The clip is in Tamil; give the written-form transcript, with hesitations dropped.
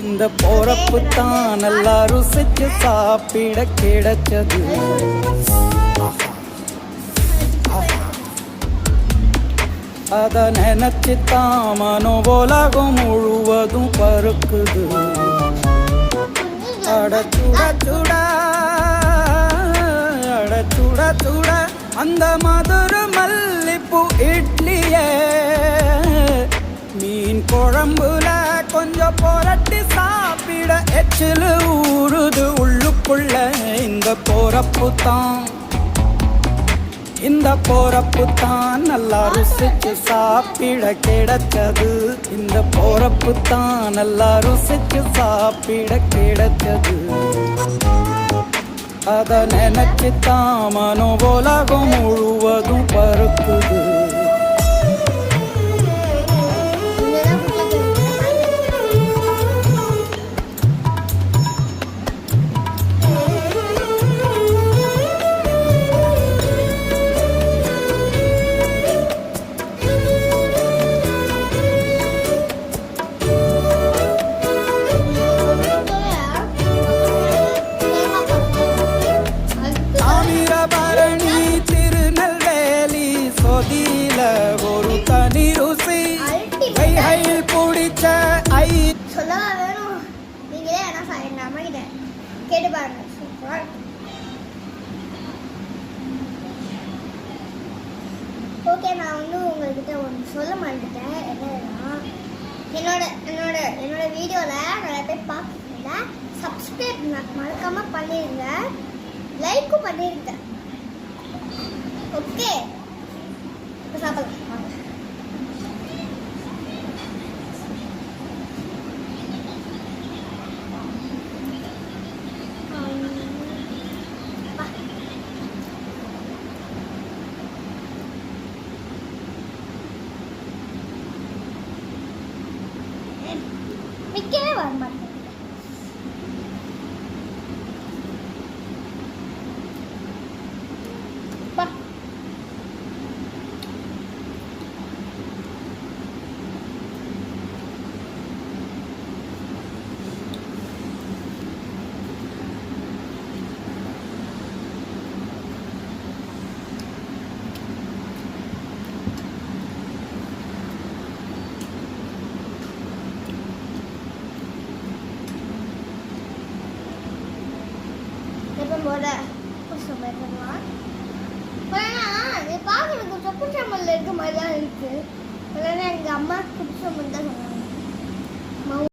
இந்த போறப்பு தான் நல்லா ருசிச்சு சாப்பிட கிடைச்சது. அத நினைச்சு தான் மனோ உலகம் முழுவதும் பருக்குது. அட சுட சுட அட சுட சுட அந்த மதுர மல்லிப்பூ இட்லியே மீன் குழம்புல கொஞ்சம் புரட்டி சாப்பிட எச்சிலு ஊறுது உள்ளுக்குள்ள. இந்த போறப்பு தான் நல்லா ருசிச்சு சாப்பிட கிடைச்சது. இந்த போறப்பு தான் நல்லா ருசிச்சு சாப்பிட கிடைச்சது. அத நினைச்சு தான் மனோ உலகம் முழுவதும் பருக்குது. ஒரு தனி ருசி கையில் பிடிச்ச ஐ சொல்லவா வேணும். நீங்களே என்ன எங்கள் அம்மா கிட்ட கேட்டு பாருங்க. ஓகே, நான் உங்கள்கிட்ட ஒன்று சொல்ல மாட்டேன். என்னன்னா என்னோட வீடியோவில் நிறைய பேர் பார்க்குறீங்க. சப்ஸ்கிரைப் மறக்காமல் பண்ணிடுங்க, லைக்கும் பண்ணிடுங்க. ஓகே, சாப்பிடலாம். மிக்கவே வர மாட்டேன். போட பார்க்கறதுக்கு சொப்பு சாம்பல் இருக்க மாதிரி தான் இருக்கு. எங்கள் அம்மா குடிச்ச மாதிரி தான் சொன்னாங்க.